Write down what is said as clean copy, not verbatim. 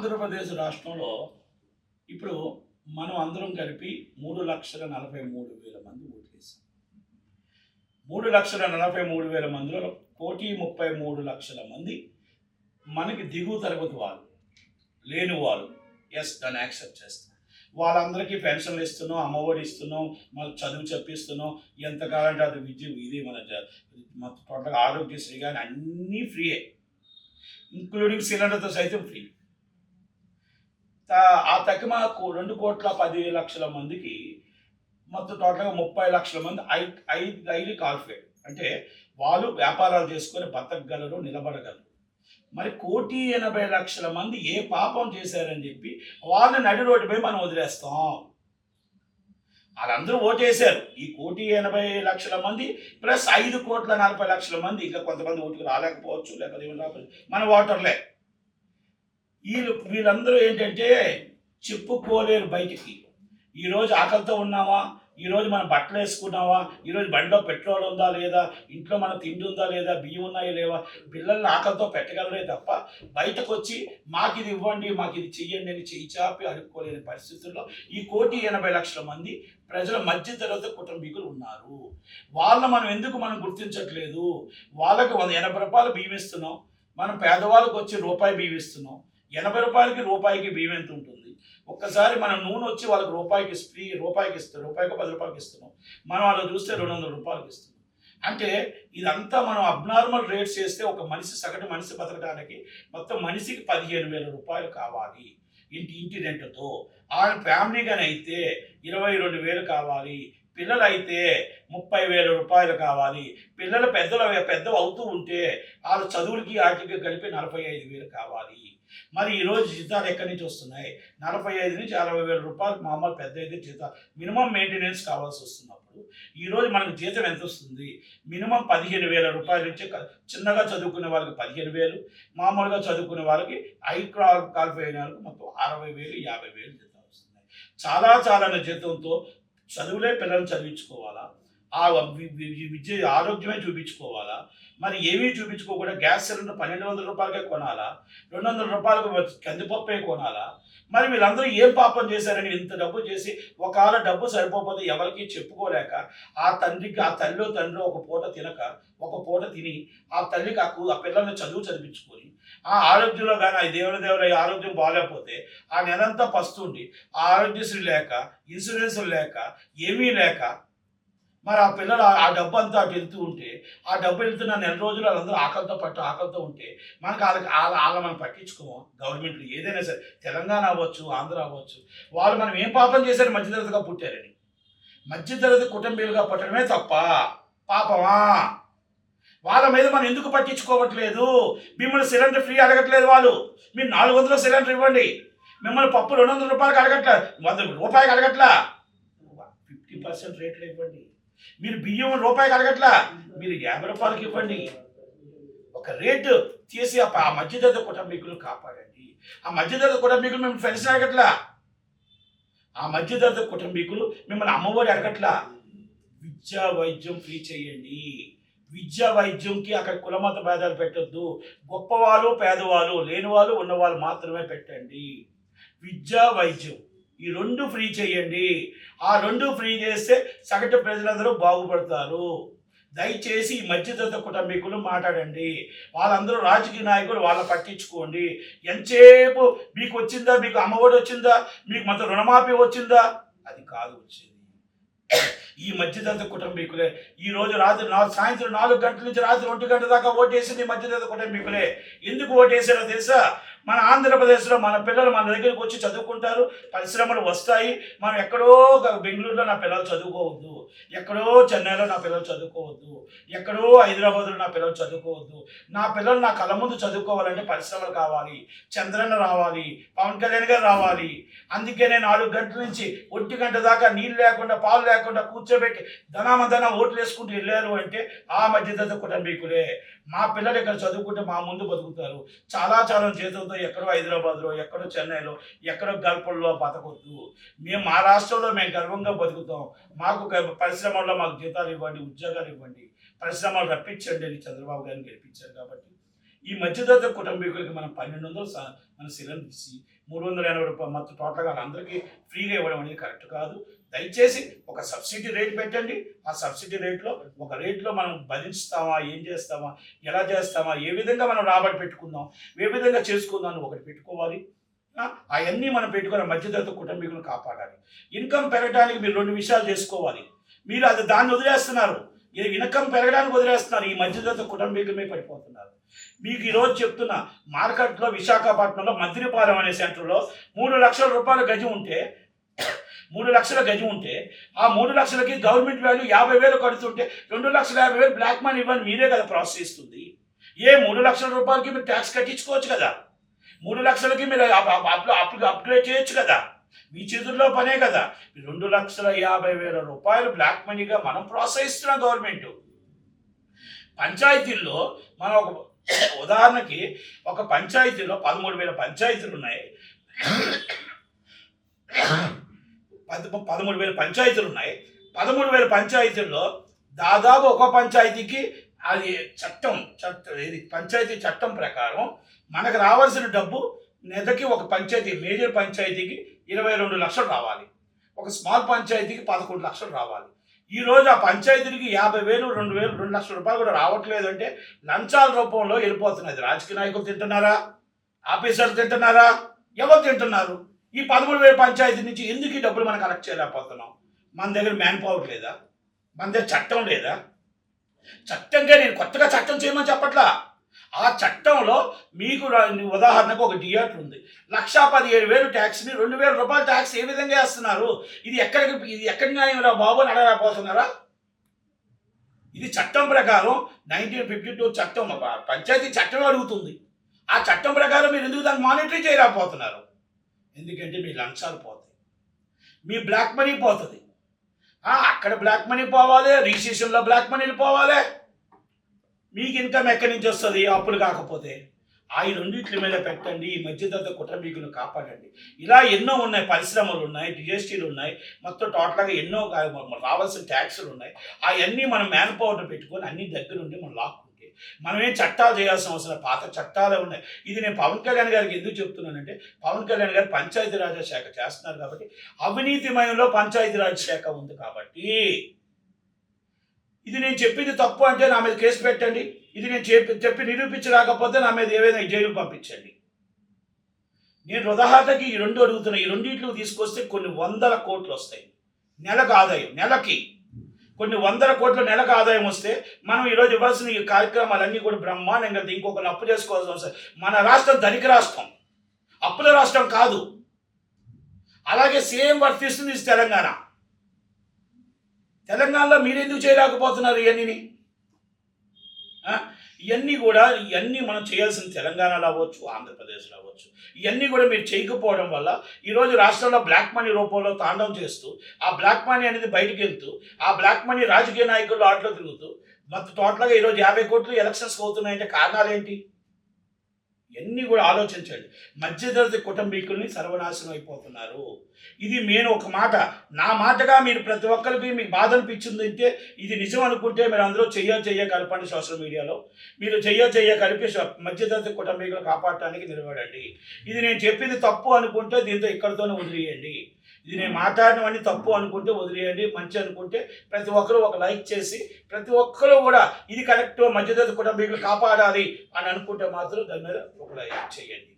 ఆంధ్రప్రదేశ్ రాష్ట్రంలో ఇప్పుడు మనం అందరం కలిపి 3,43,000 మంది ఓటేసాం. 3,43,000 మందిలో 1,33,00,000 మంది మనకి దిగువ తరగతి వాళ్ళు, లేని వాళ్ళు. ఎస్, దాన్ని యాక్సెప్ట్ చేస్తాం. వాళ్ళందరికీ పెన్షన్లు ఇస్తున్నాం, అమ్మఒడి ఇస్తున్నాం, మళ్ళీ చదువు చెప్పిస్తున్నాం. ఎంతకాలంటే అది విద్య ఇది మన టోటల్గా ఆరోగ్యశ్రీ కానీ అన్నీ ఫ్రీయే, ఇంక్లూడింగ్ సిలిండర్తో సైతం ఫ్రీ. ఆ తక్కువ 2,10,00,000 మందికి మొత్తం టోటల్గా 30,00,000 మంది ఐదు క్వాలిఫైడ్, అంటే వాళ్ళు వ్యాపారాలు చేసుకొని బతకగలరు, నిలబడగలరు. మరి 1,80,00,000 మంది ఏ పాపం చేశారని చెప్పి వాళ్ళని నడి రోడ్డుపై మనం వదిలేస్తాం. వాళ్ళందరూ ఓటేశారు. ఈ 1,80,00,000 మంది ప్లస్ 5,40,00,000 మంది, ఇంకా కొంతమంది ఓటుకు రాలేకపోవచ్చు, లేకపోతే ఏమి రాకపోవచ్చు, మన ఓటర్లే. వీళ్ళందరూ ఏంటంటే చెప్పుకోలేరు బయటికి. ఈరోజు ఆకలితో ఉన్నామా, ఈరోజు మనం బట్టలు వేసుకున్నావా, ఈరోజు బండిలో పెట్రోల్ ఉందా లేదా, ఇంట్లో మన తిండి ఉందా లేదా, బియ్యం ఉన్నాయా లేవా, పిల్లల్ని ఆకలితో పెట్టగలరే తప్ప బయటకు వచ్చి మాకు ఇది ఇవ్వండి, మాకు ఇది చెయ్యండి అని చెయ్యి చాపి అడుక్కోలేని పరిస్థితుల్లో ఈ 1,80,00,000 మంది ప్రజల మధ్యతరగతి కుటుంబీకులు ఉన్నారు. వాళ్ళని మనం గుర్తించట్లేదు. వాళ్ళకి 80 రూపాయలు బియ్యం ఇస్తున్నాం, మనం పేదవాళ్ళకి వచ్చి రూపాయి బియ్యం ఇస్తున్నాం. 80 రూపాయలకి రూపాయికి బియ్యం ఎంత ఉంటుంది? ఒక్కసారి మనం నూనె వచ్చి వాళ్ళకి రూపాయికి ఫ్రీ, రూపాయికి ఇస్తాం, రూపాయికి 10 రూపాయలకి ఇస్తున్నాం. మనం వాళ్ళు చూస్తే 200 రూపాయలకి ఇస్తున్నాం. అంటే ఇదంతా మనం అబ్నార్మల్ రేట్స్ చేస్తే ఒక మనిషి, సగటు మనిషి బతకడానికి మొత్తం మనిషికి 15,000 రూపాయలు కావాలి ఇంటి రెంట్తో. ఆ ఫ్యామిలీగానే అయితే 22,000 కావాలి. పిల్లలు అయితే 30,000 రూపాయలు కావాలి. పిల్లలు పెద్ద అవుతూ ఉంటే వాళ్ళ చదువులకి వాటికి కలిపి 45,000 కావాలి. మరి ఈరోజు జీతాలు ఎక్కడి నుంచి వస్తున్నాయి? 45 నుంచి 60,000 రూపాయలు మామూలు పెద్ద అయితే జీతాలు, మినిమం మెయింటెనెన్స్ కావాల్సి వస్తున్నప్పుడు ఈరోజు మనకు జీతం ఎంత వస్తుంది? మినిమం 15,000 రూపాయల నుంచి, చిన్నగా చదువుకునే వాళ్ళకి 15,000, మామూలుగా చదువుకునే వాళ్ళకి క్వాలిఫై అయిన వాళ్ళకి మొత్తం 60,000, 50,000 జీతాలు వస్తున్నాయి. చాలా జీతంతో చదువులే పిల్లల్ని చదివించుకోవాలా, ఆ విద్య ఆరోగ్యమే చూపించుకోవాలా? మరి ఏమీ చూపించుకోకుండా గ్యాస్ సిలిండర్ 1,200 రూపాయలకే కొనాలా, 200 రూపాయలకు కందిపప్పే కొనాలా? మరి వీళ్ళందరూ ఏం పాపం చేశారని ఇంత డబ్బు చేసి ఒకవేళ డబ్బు సరిపోతే ఎవరికి చెప్పుకోలేక ఆ తల్లిలో తండ్రి ఒక పూట తినక, ఒక పూట తిని ఆ తల్లికి ఆ పిల్లల్ని చదివించుకొని ఆ ఆరోగ్యంలో కానీ ఆ దేవుని ఆరోగ్యం బాగాలేకపోతే ఆ నెలంతా పస్తుండి ఆ ఆరోగ్యశ్రీ లేక, ఇన్సూరెన్స్ లేక, ఏమీ లేక, మరి ఆ పిల్లలు ఆ డబ్బు అంతా అటు వెళ్తూ ఉంటే, ఆ డబ్బు వెళ్తున్న నెల రోజులు వాళ్ళందరూ ఆకలితో ఉంటే మనకు వాళ్ళ మనం పట్టించుకోము. గవర్నమెంట్లు ఏదైనా సరే, తెలంగాణ అవ్వచ్చు, ఆంధ్ర అవ్వచ్చు, వాళ్ళు మనం ఏం పాపం చేశారు? మధ్యతరగతిగా పుట్టారని. మధ్యతరగతి కుటుంబీలుగా పుట్టడమే తప్ప, పాపమా? వాళ్ళ మీద మనం ఎందుకు పట్టించుకోవట్లేదు? మిమ్మల్ని సిలిండర్ ఫ్రీ అడగట్లేదు వాళ్ళు. మీరు 400 సిలిండర్ ఇవ్వండి. మిమ్మల్ని పప్పు 200 రూపాయలకి అడగట్లా, 100 రూపాయలకి అడగట్లా, 50% రేట్లు ఇవ్వండి. మీరు బియ్యం రూపాయికి అడగట్లా, మీరు 50 రూపాయలకి ఇవ్వండి. ఒక రేటు తీసి ఆ మధ్యతరగతి కుటుంబీకులు కాపాడండి. ఆ మధ్యతరగతి కుటుంబీకులు మిమ్మల్ని పెన్షన్ అడగట్లా, ఆ మధ్యతరగతి కుటుంబీకులు మిమ్మల్ని అమ్మఒడి అడగట్లా. విద్యా వైద్యం ఫ్రీ చేయండి. విద్యా వైద్యంకి అక్కడ కులమత భేదాలు పెట్టొద్దు. గొప్పవాళ్ళు, పేదవాళ్ళు, లేనివాళ్ళు, ఉన్నవాళ్ళు మాత్రమే పెట్టండి. విద్యా వైద్యం ఈ 2 ఫ్రీ చేయండి. ఆ 2 ఫ్రీ చేస్తే సగటు ప్రజలందరూ బాగుపడతారు. దయచేసి ఈ మధ్యతరగతి కుటుంబీకులు మాట్లాడండి. వాళ్ళందరూ రాజకీయ నాయకులు, వాళ్ళని పట్టించుకోండి. ఎంతసేపు మీకు వచ్చిందా, మీకు అమ్మఒడి వచ్చిందా, మీకు మొత్తం రుణమాఫీ వచ్చిందా? అది కాదు వచ్చేది. ఈ మధ్యతరగతి కుటుంబీకులే ఈరోజు సాయంత్రం 4 గంటల నుంచి రాత్రి 1 గంట దాకా ఓటేసింది మధ్యతరగతి కుటుంబీకులే. ఎందుకు ఓటేసారో తెలుసా? మన ఆంధ్రప్రదేశ్లో మన పిల్లలు మన దగ్గరికి వచ్చి చదువుకుంటారు, పరిశ్రమలు వస్తాయి. మనం ఎక్కడో బెంగళూరులో నా పిల్లలు చదువుకోవద్దు, ఎక్కడో చెన్నైలో నా పిల్లలు చదువుకోవద్దు, ఎక్కడో హైదరాబాద్లో నా పిల్లలు చదువుకోవద్దు. నా పిల్లలు నా కళ్ళ ముందు చదువుకోవాలంటే పరిశ్రమలు కావాలి, చంద్రన్న రావాలి, పవన్ కళ్యాణ్ గారు రావాలి. అందుకనే 4 గంటల నుంచి 1 గంట దాకా నీళ్ళు లేకుండా, పాలు లేకుండా కూర్చోబెట్టి ధనామధన ఓట్లు వేసుకుంటూ వెళ్ళారు అంటే ఆ మధ్యతరగతి కుటుంబీకులే. మా పిల్లలు ఇక్కడ చదువుకుంటే మా ముందు బతుకుతారు. చాలా జీతంతో ఎక్కడో హైదరాబాద్లో, ఎక్కడో చెన్నైలో, ఎక్కడో గల్ఫ్లో బతకొద్దు. మా రాష్ట్రంలో మేము గర్వంగా బతుకుతాం. మాకు పరిశ్రమల్లో మాకు జీతాలు ఇవ్వండి, ఉద్యోగాలు ఇవ్వండి, పరిశ్రమలు రప్పించండి అని చంద్రబాబు గారిని గెలిపించారు. కాబట్టి ఈ మధ్యతరగతి కుటుంబీకులకి మనం 1200 మన సిలిండర్ 380 రూపాయలు మొత్తం టోటల్గా అందరికీ ఫ్రీగా ఇవ్వడం అనేది కరెక్ట్ కాదు. దయచేసి ఒక సబ్సిడీ రేట్ పెట్టండి. ఆ సబ్సిడీ రేట్లో ఒక రేట్లో మనం భరించుతామా, ఏం చేస్తామా, ఎలా చేస్తామా, ఏ విధంగా మనం రాబడి పెట్టుకుందాం, ఏ విధంగా చేసుకుందాం అని ఒకటి పెట్టుకోవాలి. అవన్నీ మనం పెట్టుకుని మధ్యతరగతి కుటుంబీకులను కాపాడాలి. ఇన్కమ్ పెరగడానికి మీరు 2 విషయాలు చేసుకోవాలి. మీరు దాన్ని వదిలేస్తున్నారు. ఇన్కమ్ పెరగడానికి వదిలేస్తున్నారు. ఈ మధ్యతరగతి కుటుంబీకులమే పడిపోతున్నారు. మీకు ఈరోజు చెప్తున్నా, మార్కెట్లో విశాఖపట్నంలో మద్దిపాలెం అనే సెంటర్లో 3 లక్షల రూపాయల గజం ఉంటే 3 లక్షల గజం ఉంటే ఆ 3 లక్షలకి గవర్నమెంట్ వాల్యూ 50,000 కడుతుంటే 2,50,000 బ్లాక్ మనీ ఇవ్వని మీరే కదా ప్రాసెస్ చేస్తుంది. 3 లక్షల రూపాయలకి మీరు ట్యాక్స్ కట్టించుకోవచ్చు కదా. 3 లక్షలకి మీరు అప్గ్రేడ్ చేయొచ్చు కదా. మీ చేతుల్లో పనే కదా. 2,50,000 రూపాయలు బ్లాక్ మనీగా మనం ప్రోత్సహిస్తున్నాం గవర్నమెంట్. పంచాయతీల్లో మనం ఒక ఉదాహరణకి ఒక పంచాయతీలో 13,000 పంచాయతీలు ఉన్నాయి. 13,000 పంచాయతీలు ఉన్నాయి. 13,000 పంచాయతీల్లో దాదాపు ఒక పంచాయతీకి అది ఇది పంచాయతీ చట్టం ప్రకారం మనకు రావాల్సిన డబ్బు నెలకి ఒక పంచాయతీ మేజర్ పంచాయతీకి 22 లక్షలు రావాలి. ఒక స్మాల్ పంచాయతీకి 11 లక్షలు రావాలి. ఈరోజు ఆ పంచాయతీకి 50,000, 2,000, 2 లక్షల రూపాయలు కూడా రావట్లేదు అంటే లంచాల రూపంలో వెళ్ళిపోతున్నది. రాజకీయ నాయకులు తింటున్నారా? ఆఫీసర్లు తింటున్నారా? ఎవరు తింటున్నారు? ఈ 13,000 పంచాయతీ నుంచి ఎందుకు ఈ డబ్బులు మనం కలెక్ట్ చేయలేకపోతున్నాం? మన దగ్గర మ్యాన్ పవర్ లేదా? మన దగ్గర చట్టం లేదా? చట్టంగా నేను కొత్తగా చట్టం చేయమని చెప్పట్లా. ఆ చట్టంలో మీకు ఉదాహరణకు ఒక థియేటర్ ఉంది. 1,17,000 ట్యాక్స్ని 2,000 రూపాయల ట్యాక్స్ ఏ విధంగా వేస్తున్నారు? ఇది ఎక్కడి న్యాయం రా బాబు అని అడగలేకపోతున్నారా? ఇది చట్టం ప్రకారం 1952 చట్టం, పంచాయతీ చట్టం అడుగుతుంది. ఆ చట్టం ప్రకారం మీరు ఎందుకు దాన్ని మానిటరీ చేయలేకపోతున్నారు? ఎందుకంటే మీ లంచాలు పోతాయి, మీ బ్లాక్ మనీ పోతుంది. అక్కడ బ్లాక్ మనీ పోవాలి, రిజిస్ట్రేషన్లో బ్లాక్ మనీలు పోవాలి. మీకు ఇన్కమ్ ఎక్కడి నుంచి వస్తుంది? అప్పులు కాకపోతే. ఈ రెండింటి మీద పెట్టండి. ఈ మధ్యతరగతి కుటుంబీకులను కాపాడండి. ఇలా ఎన్నో ఉన్నాయి, పరిశ్రమలు ఉన్నాయి, జిఎస్టీలు ఉన్నాయి, మొత్తం టోటల్గా ఎన్నో రావాల్సిన ట్యాక్సులు ఉన్నాయి. అవన్నీ మనం మ్యాన్ పవర్ పెట్టుకొని అన్ని దగ్గర ఉండి మనం లాక్కుంటే మనం ఏం చట్టాలు చేయాల్సిన అవసరం, పాత చట్టాలే ఉన్నాయి. ఇది నేను పవన్ కళ్యాణ్ గారికి ఎందుకు చెప్తున్నానంటే, పవన్ కళ్యాణ్ గారు పంచాయతీరాజ్ శాఖ చేస్తున్నారు కాబట్టి, అవినీతిమయంలో పంచాయతీరాజ్ శాఖ ఉంది కాబట్టి ఇది నేను చెప్పింది తప్పు అంటే నా మీద కేసు పెట్టండి. ఇది నేను చెప్పి నిరూపించలేకపోతే నా మీద ఏవైనా జైలుకు పంపించండి. నేను ఉదాహరణకి ఈ 2 అడుగుతున్నా. ఈ రెండింటిలో తీసుకొస్తే కొన్ని 100 కోట్లు వస్తాయి నెలకు ఆదాయం. నెలకి కొన్ని 100 కోట్ల నెలకు ఆదాయం వస్తే మనం ఈరోజు ఇవ్వాల్సిన ఈ కార్యక్రమాలన్నీ కూడా బ్రహ్మాండంగా ఇంకొకరిని అప్పు చేసుకోవాల్సిన అవసరం. మన రాష్ట్రం ధనిక రాష్ట్రం, అప్పుల రాష్ట్రం కాదు. అలాగే సేమ్ వర్తిస్తుంది తెలంగాణ. తెలంగాణలో మీరెందుకు చేయలేకపోతున్నారు? ఇవన్నీ మనం చేయాల్సిన తెలంగాణలో అవ్వచ్చు, ఆంధ్రప్రదేశ్లో అవ్వచ్చు. ఇవన్నీ కూడా మీరు చేయకపోవడం వల్ల ఈరోజు రాష్ట్రంలో బ్లాక్ మనీ రూపంలో తాండవం చేస్తూ, ఆ బ్లాక్ మనీ అనేది బయటకు వెళ్తూ, ఆ బ్లాక్ మనీ రాజకీయ నాయకులు ఆటలో తిరుగుతూ మొత్తం టోటల్గా ఈరోజు 50 కోట్లు ఎలక్షన్స్కి అవుతున్నాయంటే కారణాలు ఏంటి? ఇవన్నీ కూడా ఆలోచించండి. మధ్యతరగతి కుటుంబీకుల్ని సర్వనాశనం అయిపోతున్నారు. ఇది నేను ఒక మాట, నా మాటగా మీరు ప్రతి ఒక్కరికి మీకు బాధ అనిపించిందంటే, ఇది నిజం అనుకుంటే మీరు అందరూ చెయ్య కలపండి. సోషల్ మీడియాలో మీరు చెయ్య కలిపి మధ్యతరగతి కుటుంబీకులు కాపాడటానికి నిలబడండి. ఇది నేను చెప్పింది తప్పు అనుకుంటే దీంతో ఇక్కడితోనే వదిలేయండి. ఇది నేను మాట్లాడినవన్నీ తప్పు అనుకుంటే వదిలేయండి. మంచి అనుకుంటే ప్రతి ఒక్కరూ ఒక లైక్ చేసి, ప్రతి ఒక్కరూ కూడా ఇది కరెక్ట్, మధ్యతరగతి కుటుంబీకులు కాపాడాలి అని అనుకుంటే మాత్రం దాని మీద ఒక లైక్ చేయండి.